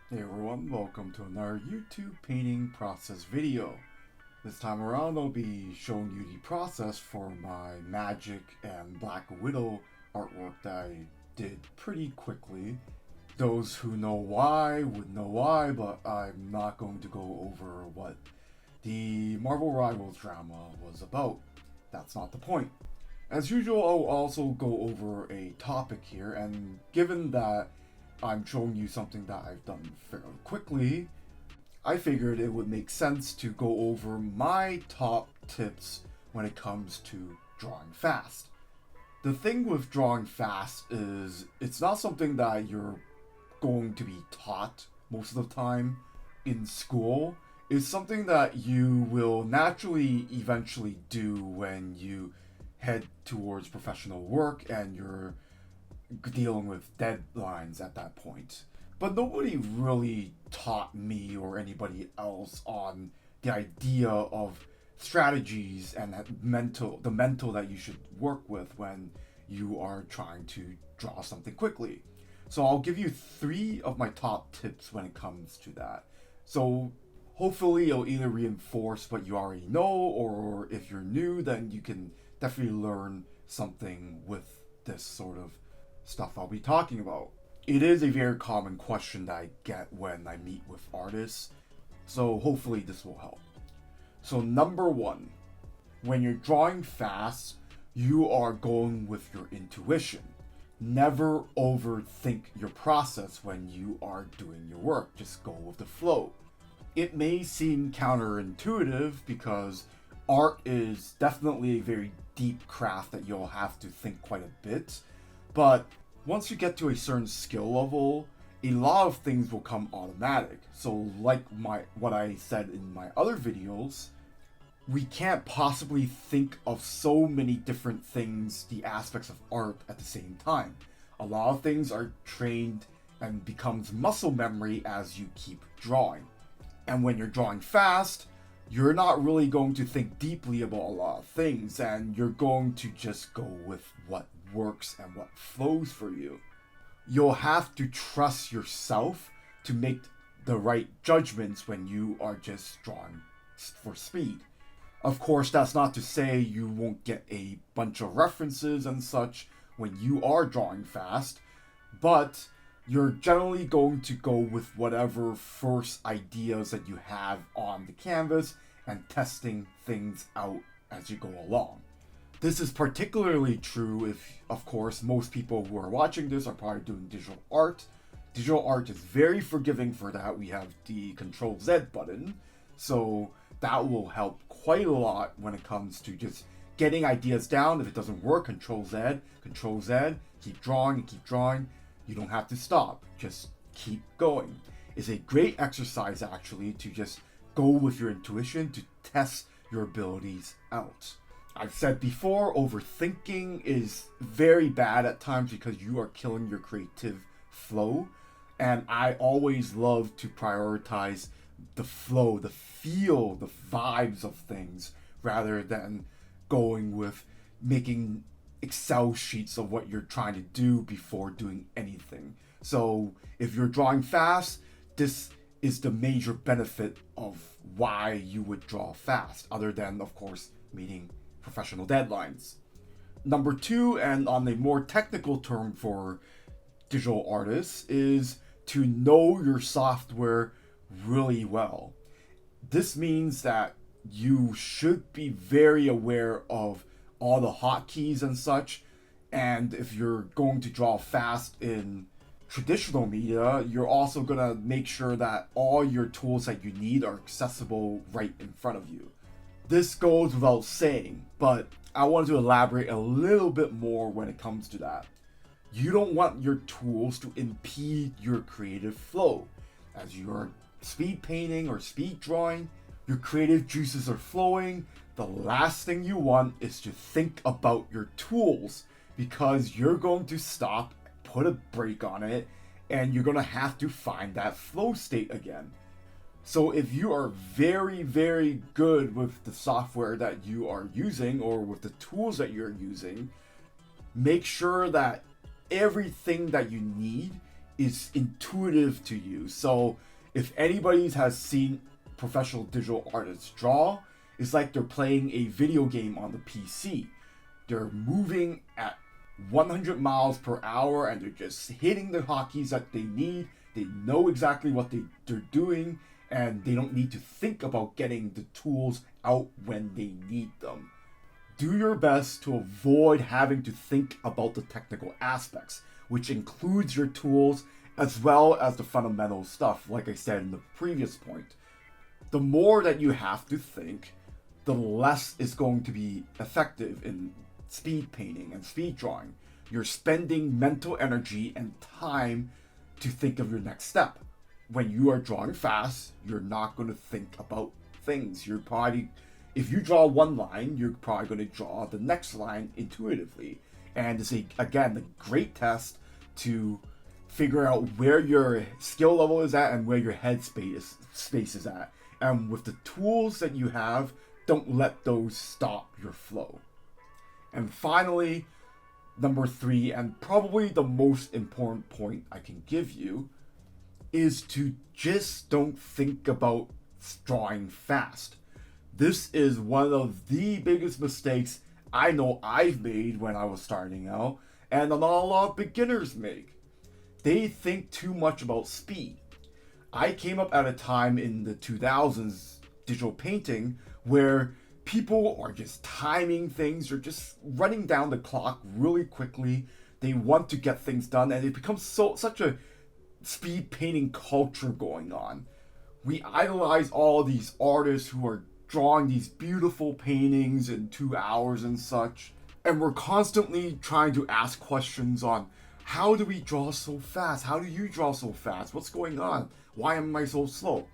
Hey everyone, welcome to another YouTube painting process video. This time around I'll be showing you the process for my Magik and Black Widow artwork that I did pretty quickly. Those who know why would know why, but I'm not going to go over what the Marvel Rivals drama was about. That's not the point. As usual, I'll also go over a topic here, and given that I'm showing you something that I've done fairly quickly, I figured it would make sense to go over my top tips when it comes to drawing fast. The thing with drawing fast is it's not something that you're going to be taught most of the time in school. It's something that you will naturally eventually do when you head towards professional work and you're dealing with deadlines at that point. But nobody really taught me or anybody else on the idea of strategies and the mental that you should work with when you are trying to draw something quickly. So I'll give you 3 of my top tips when it comes to that. So hopefully it'll either reinforce what you already know, or if you're new, then you can definitely learn something with this sort of stuff I'll be talking about. It is a very common question that I get when I meet with artists, so hopefully this will help. So number 1, when you're drawing fast, you are going with your intuition. Never overthink your process when you are doing your work. Just go with the flow. It may seem counterintuitive because art is definitely a very deep craft that you'll have to think quite a bit. But once you get to a certain skill level, a lot of things will come automatic. So like what I said in my other videos, we can't possibly think of so many different things, the aspects of art at the same time. A lot of things are trained and becomes muscle memory as you keep drawing. And when you're drawing fast, you're not really going to think deeply about a lot of things, and you're going to just go with what works and what flows for you. You'll have to trust yourself to make the right judgments when you are just drawing for speed. Of course, that's not to say you won't get a bunch of references and such when you are drawing fast, but you're generally going to go with whatever first ideas that you have on the canvas and testing things out as you go along. This is particularly true if, of course, most people who are watching this are probably doing digital art. Digital art is very forgiving for that. We have the Control Z button, so that will help quite a lot when it comes to just getting ideas down. If it doesn't work, Control Z, keep drawing and keep drawing. You don't have to stop, just keep going. It's a great exercise actually to just go with your intuition to test your abilities out. I've said before, overthinking is very bad at times because you are killing your creative flow. And I always love to prioritize the flow, the feel, the vibes of things rather than going with making Excel sheets of what you're trying to do before doing anything. So if you're drawing fast, this is the major benefit of why you would draw fast, other than, of course, meeting professional deadlines. Number 2, and on a more technical term for digital artists, is to know your software really well. This means that you should be very aware of all the hotkeys and such, and if you're going to draw fast in traditional media, you're also going to make sure that all your tools that you need are accessible right in front of you. This goes without saying, but I wanted to elaborate a little bit more when it comes to that. You don't want your tools to impede your creative flow. As you're speed painting or speed drawing, your creative juices are flowing. The last thing you want is to think about your tools, because you're going to stop, put a break on it, and you're going to have to find that flow state again. So if you are very, very good with the software that you are using or with the tools that you're using, make sure that everything that you need is intuitive to you. So if anybody has seen professional digital artists draw, it's like they're playing a video game on the PC. They're moving at 100 miles per hour and they're just hitting the hotkeys that they need. They know exactly what they're doing, and they don't need to think about getting the tools out when they need them. Do your best to avoid having to think about the technical aspects, which includes your tools as well as the fundamental stuff, like I said in the previous point. The more that you have to think, the less is going to be effective in speed painting and speed drawing. You're spending mental energy and time to think of your next step. When you are drawing fast, you're not going to think about things. You're probably, if you draw one line, you're probably going to draw the next line intuitively. And it's again a great test to figure out where your skill level is at and where your head space is at. And with the tools that you have, don't let those stop your flow. And finally, number 3, and probably the most important point I can give you, is to just don't think about drawing fast. This is one of the biggest mistakes I know I've made when I was starting out, and a lot of beginners make. They think too much about speed. I came up at a time in the 2000s digital painting where people are just timing things, or just running down the clock really quickly. They want to get things done, and it becomes such a speed painting culture going on. We idolize all these artists who are drawing these beautiful paintings in 2 hours and such, and we're constantly trying to ask questions on, how do we draw so fast? How do you draw so fast? What's going on? Why am I so slow?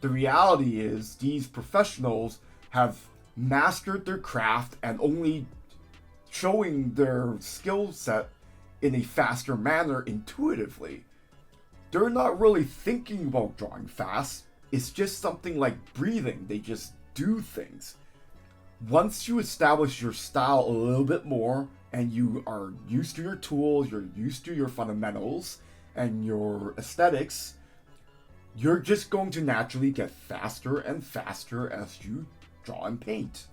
The reality is these professionals have mastered their craft and only showing their skill set in a faster manner intuitively. They're not really thinking about drawing fast. It's just something like breathing. They just do things. Once you establish your style a little bit more and you are used to your tools, you're used to your fundamentals and your aesthetics, you're just going to naturally get faster and faster as you draw and paint.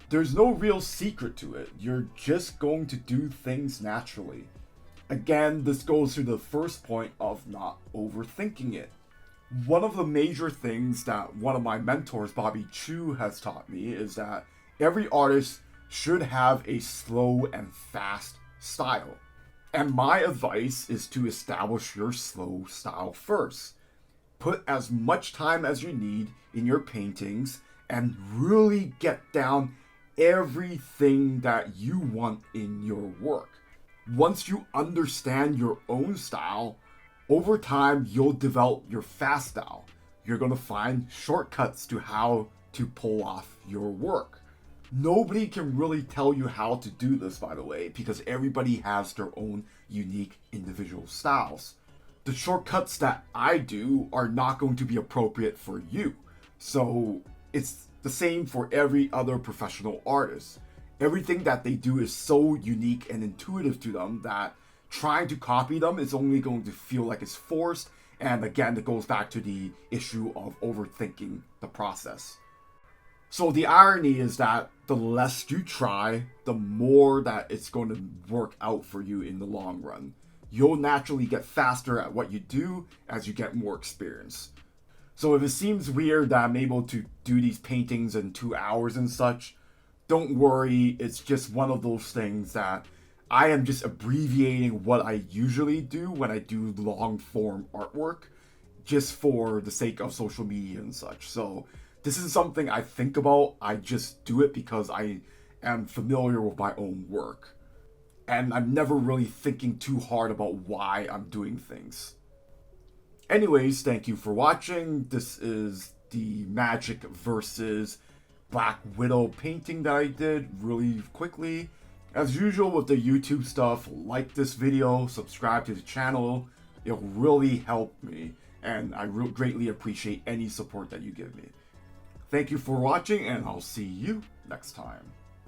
There's no real secret to it. You're just going to do things naturally. Again, this goes to the first point of not overthinking it. One of the major things that one of my mentors, Bobby Chu, has taught me is that every artist should have a slow and fast style. And my advice is to establish your slow style first. Put as much time as you need in your paintings and really get down everything that you want in your work. Once you understand your own style, over time you'll develop your fast style. You're going to find shortcuts to how to pull off your work. Nobody can really tell you how to do this, by the way, because everybody has their own unique individual styles. The shortcuts that I do are not going to be appropriate for you. So it's the same for every other professional artist. Everything that they do is so unique and intuitive to them that trying to copy them is only going to feel like it's forced. And again, it goes back to the issue of overthinking the process. So the irony is that the less you try, the more that it's going to work out for you in the long run. You'll naturally get faster at what you do as you get more experience. So if it seems weird that I'm able to do these paintings in 2 hours and such, don't worry, it's just one of those things that I am just abbreviating what I usually do when I do long form artwork, just for the sake of social media and such. So this is something I think about. I just do it because I am familiar with my own work. And I'm never really thinking too hard about why I'm doing things. Anyways, thank you for watching. This is the Magik versus Black Widow painting that I did really quickly. As usual with the YouTube stuff, like this video, subscribe to the channel. It'll really help me, and I greatly appreciate any support that you give me. Thank you for watching, and I'll see you next time.